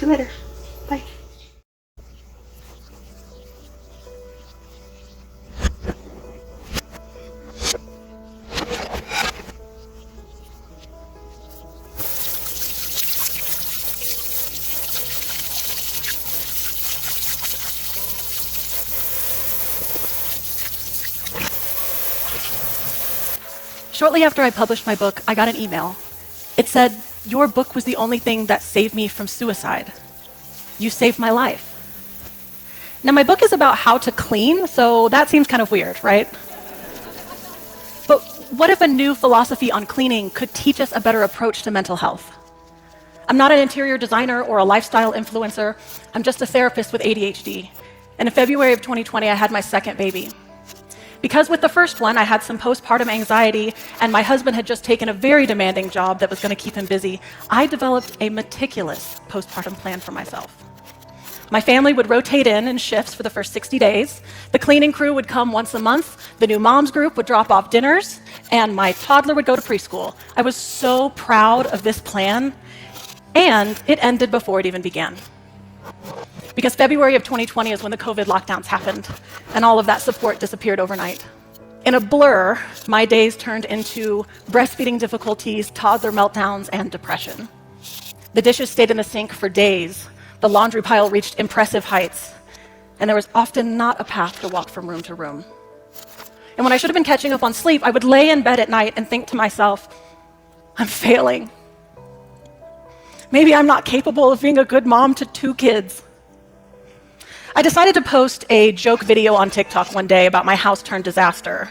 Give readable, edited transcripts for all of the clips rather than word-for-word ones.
you later. Bye. Shortly after I published my book, I got an email. It said, "Your book was the only thing that saved me from suicide. You saved my life." Now, my book is about how to clean, so that seems kind of weird, right? But what if a new philosophy on cleaning could teach us a better approach to mental health? I'm not an interior designer or a lifestyle influencer. I'm just a therapist with ADHD. And in February of 2020, I had my second baby. Because with the first one, I had some postpartum anxiety, and my husband had just taken a very demanding job that was going to keep him busy, I developed a meticulous postpartum plan for myself. My family would rotate in shifts for the first 60 days. The cleaning crew would come once a month. The new moms group would drop off dinners, and my toddler would go to preschool. I was so proud of this plan, and it ended before it even began. Because February of 2020 is when the COVID lockdowns happened, and all of that support disappeared overnight. In a blur, my days turned into breastfeeding difficulties, toddler meltdowns, and depression. The dishes stayed in the sink for days. The laundry pile reached impressive heights, and there was often not a path to walk from room to room. And when I should have been catching up on sleep, I would lay in bed at night and think to myself, I'm failing. Maybe I'm not capable of being a good mom to 2 kids. I decided to post a joke video on TikTok one day about my house-turned disaster.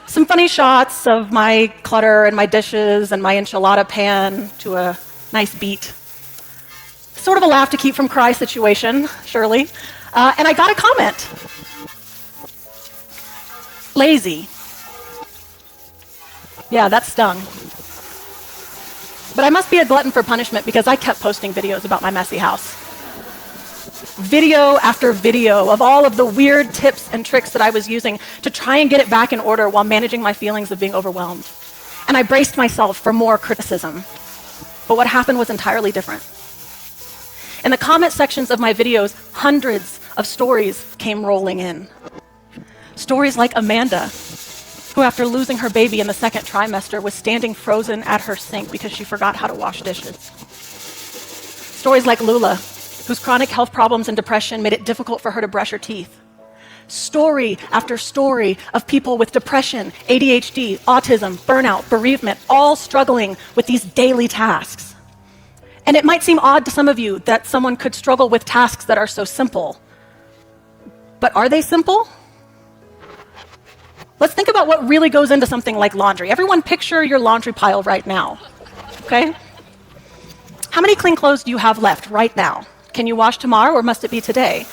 Some funny shots of my clutter and my dishes and my enchilada pan to a nice beat. Sort of a laugh to keep from cry situation, surely. And I got a comment. Lazy. Yeah, that stung. But I must be a glutton for punishment because I kept posting videos about my messy house. Video after video of all of the weird tips and tricks that I was using to try and get it back in order while managing my feelings of being overwhelmed. And I braced myself for more criticism. But what happened was entirely different. In the comment sections of my videos, hundreds of stories came rolling in. Stories like Amanda, who after losing her baby in the second trimester was standing frozen at her sink because she forgot how to wash dishes. Stories like Lula, whose chronic health problems and depression made it difficult for her to brush her teeth. Story after story of people with depression, ADHD, autism, burnout, bereavement, all struggling with these daily tasks. And it might seem odd to some of you that someone could struggle with tasks that are so simple. But are they simple? Let's think about what really goes into something like laundry. Everyone picture your laundry pile right now, okay? How many clean clothes do you have left right now? Can you wash tomorrow or must it be today?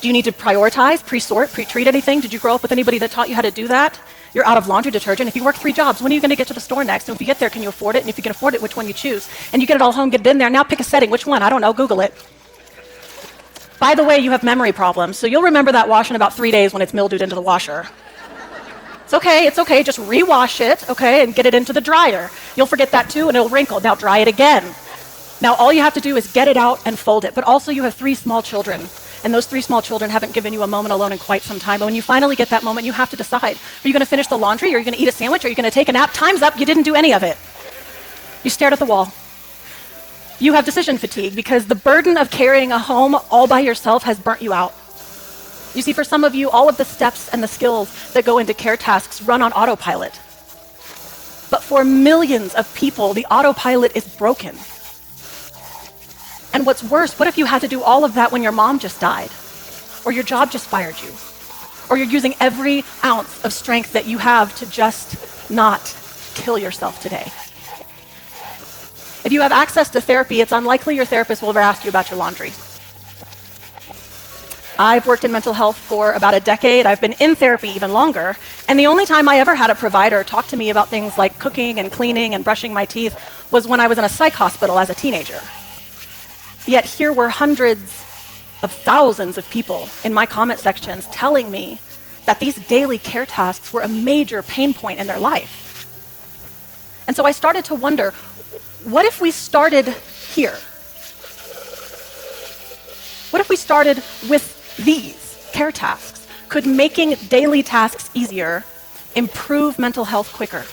Do you need to prioritize, pre-sort, pre-treat anything? Did you grow up with anybody that taught you how to do that? You're out of laundry detergent. If you work 3 jobs, when are you going to get to the store next? And if you get there, can you afford it? And if you can afford it, which one you choose? And you get it all home, get it in there. Now pick a setting. Which one? I don't know. Google it. By the way, you have memory problems, so you'll remember that wash in about 3 days when it's mildewed into the washer. It's okay. Just rewash it, okay, and get it into the dryer. You'll forget that too, and it'll wrinkle. Now dry it again. Now all you have to do is get it out and fold it. But also you have 3 small children, and those 3 small children haven't given you a moment alone in quite some time. And when you finally get that moment, you have to decide, are you going to finish the laundry? Are you going to eat a sandwich? Are you going to take a nap? Time's up. You didn't do any of it. You stared at the wall. You have decision fatigue because the burden of carrying a home all by yourself has burnt you out. You see, for some of you, all of the steps and the skills that go into care tasks run on autopilot. But for millions of people, the autopilot is broken. And what's worse, what if you had to do all of that when your mom just died? Or your job just fired you? Or you're using every ounce of strength that you have to just not kill yourself today? If you have access to therapy, it's unlikely your therapist will ever ask you about your laundry. I've worked in mental health for about a decade. I've been in therapy even longer. And the only time I ever had a provider talk to me about things like cooking and cleaning and brushing my teeth was when I was in a psych hospital as a teenager. Yet here were hundreds of thousands of people in my comment sections telling me that these daily care tasks were a major pain point in their life. And so I started to wonder, what if we started here. What if we started with these care tasks? Could making daily tasks easier improve mental health quicker?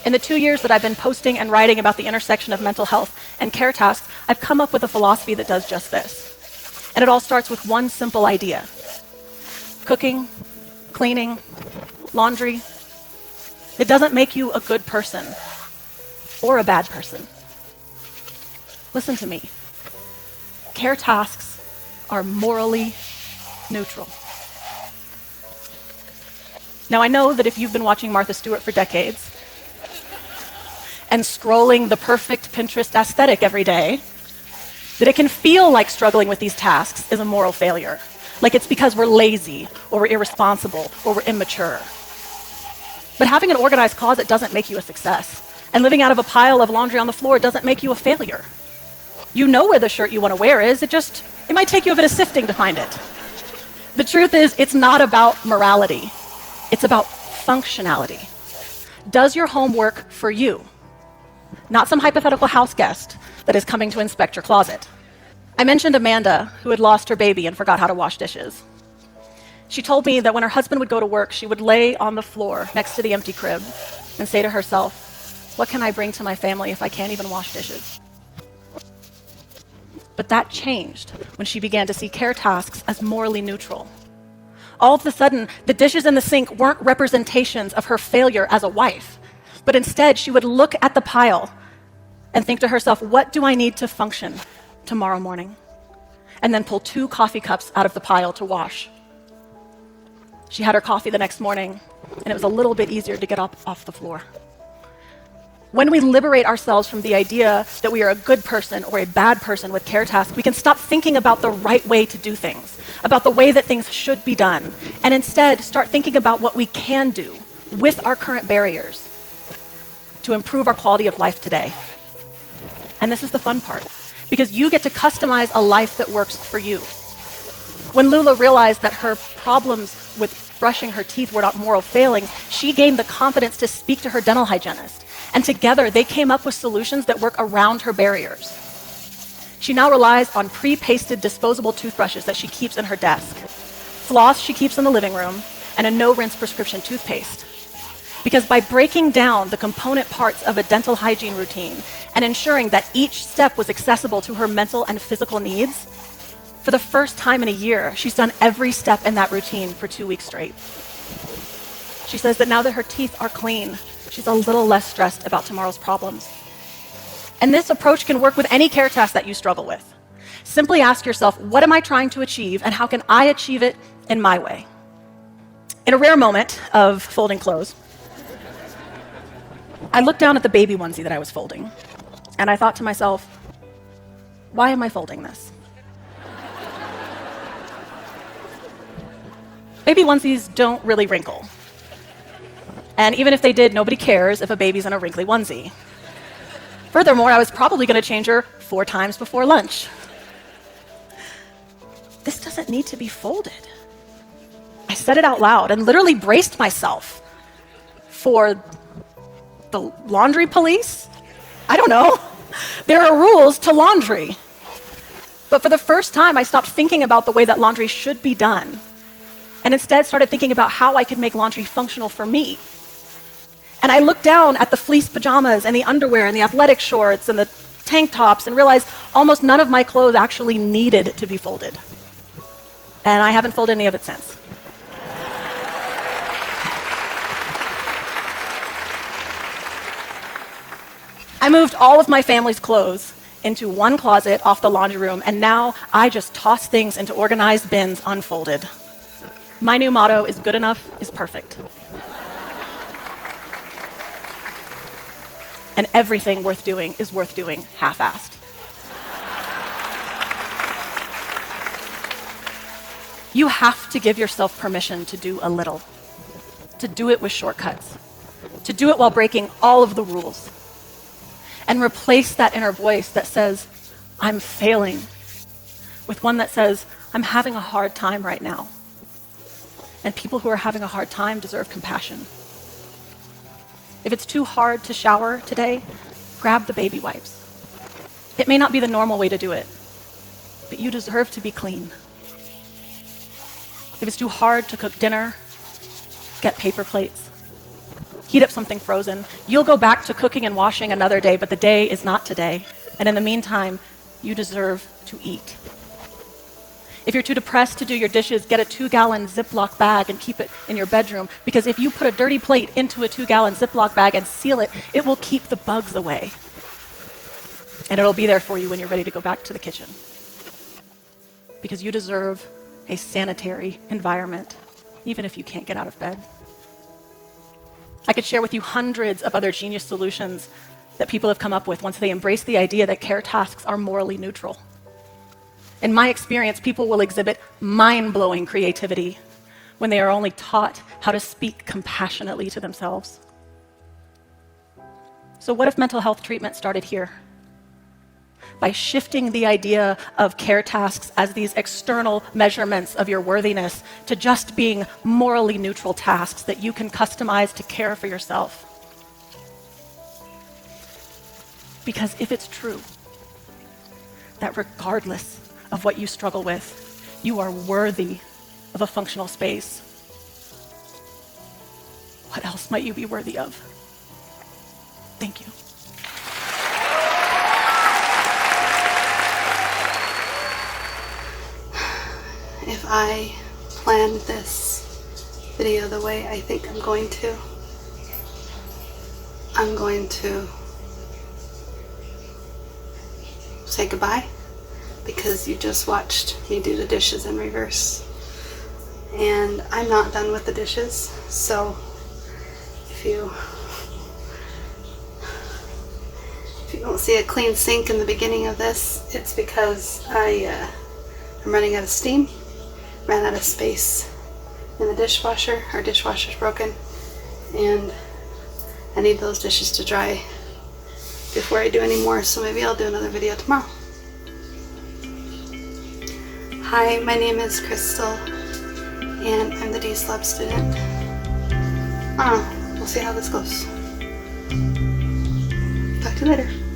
In the 2 years that I've been posting and writing about the intersection of mental health and care tasks, I've come up with a philosophy that does just this. And it all starts with one simple idea. Cooking, cleaning, laundry, it doesn't make you a good person or a bad person. Listen to me. Care tasks are morally neutral. Now, I know that if you've been watching Martha Stewart for decades and scrolling the perfect Pinterest aesthetic every day, that it can feel like struggling with these tasks is a moral failure. Like it's because we're lazy, or we're irresponsible, or we're immature. But having an organized closet doesn't make you a success. And living out of a pile of laundry on the floor doesn't make you a failure. You know where the shirt you want to wear is, it might take you a bit of sifting to find it. The truth is, it's not about morality. It's about functionality. Does your home work for you? Not some hypothetical house guest that is coming to inspect your closet. I mentioned Amanda, who had lost her baby and forgot how to wash dishes. She told me that when her husband would go to work, she would lay on the floor next to the empty crib and say to herself, what can I bring to my family if I can't even wash dishes? But that changed when she began to see care tasks as morally neutral. All of a sudden, the dishes in the sink weren't representations of her failure as a wife, but instead she would look at the pile and think to herself, what do I need to function tomorrow morning? And then pull 2 coffee cups out of the pile to wash. She had her coffee the next morning, and it was a little bit easier to get up off the floor. When we liberate ourselves from the idea that we are a good person or a bad person with care tasks, we can stop thinking about the right way to do things, about the way that things should be done, and instead start thinking about what we can do with our current barriers to improve our quality of life today. And this is the fun part, because you get to customize a life that works for you. When Lula realized that her problems with brushing her teeth were not moral failings, she gained the confidence to speak to her dental hygienist. And together, they came up with solutions that work around her barriers. She now relies on pre-pasted disposable toothbrushes that she keeps in her desk, floss she keeps in the living room, and a no-rinse prescription toothpaste. Because by breaking down the component parts of a dental hygiene routine and ensuring that each step was accessible to her mental and physical needs, for the first time in a year, she's done every step in that routine for 2 weeks straight. She says that now that her teeth are clean, she's a little less stressed about tomorrow's problems. And this approach can work with any care task that you struggle with. Simply ask yourself, what am I trying to achieve, and how can I achieve it in my way? In a rare moment of folding clothes, I looked down at the baby onesie that I was folding, and I thought to myself, why am I folding this? Baby onesies don't really wrinkle. And even if they did, nobody cares if a baby's in a wrinkly onesie. Furthermore, I was probably going to change her 4 times before lunch. This doesn't need to be folded. I said it out loud and literally braced myself for the laundry police. I don't know. There are rules to laundry. But for the first time, I stopped thinking about the way that laundry should be done, and instead started thinking about how I could make laundry functional for me. And I looked down at the fleece pajamas and the underwear and the athletic shorts and the tank tops and realized almost none of my clothes actually needed to be folded. And I haven't folded any of it since. I moved all of my family's clothes into one closet off the laundry room, and now I just toss things into organized bins unfolded. My new motto is good enough is perfect. And everything worth doing is worth doing half-assed. You have to give yourself permission to do a little, to do it with shortcuts, to do it while breaking all of the rules, and replace that inner voice that says, I'm failing, with one that says, I'm having a hard time right now. And people who are having a hard time deserve compassion. If it's too hard to shower today, grab the baby wipes. It may not be the normal way to do it, but you deserve to be clean. If it's too hard to cook dinner, get paper plates. Heat up something frozen. You'll go back to cooking and washing another day, but the day is not today. And in the meantime, you deserve to eat. If you're too depressed to do your dishes, get a 2-gallon Ziploc bag and keep it in your bedroom, because if you put a dirty plate into a 2-gallon Ziploc bag and seal it, it will keep the bugs away. And it'll be there for you when you're ready to go back to the kitchen. Because you deserve a sanitary environment, even if you can't get out of bed. I could share with you hundreds of other genius solutions that people have come up with once they embrace the idea that care tasks are morally neutral. In my experience, people will exhibit mind-blowing creativity when they are only taught how to speak compassionately to themselves. So what if mental health treatment started here? By shifting the idea of care tasks as these external measurements of your worthiness to just being morally neutral tasks that you can customize to care for yourself. Because if it's true that regardless of what you struggle with, you are worthy of a functional space, what else might you be worthy of? Thank you. If I planned this video the way I think I'm going to say goodbye, because you just watched me do the dishes in reverse. And I'm not done with the dishes, so if you don't see a clean sink in the beginning of this, it's because I'm running out of steam. Ran out of space in the dishwasher. Our dishwasher's broken, and I need those dishes to dry before I do any more, so maybe I'll do another video tomorrow. Hi, my name is Crystal, and I'm the Deslob student. We'll see how this goes. Talk to you later.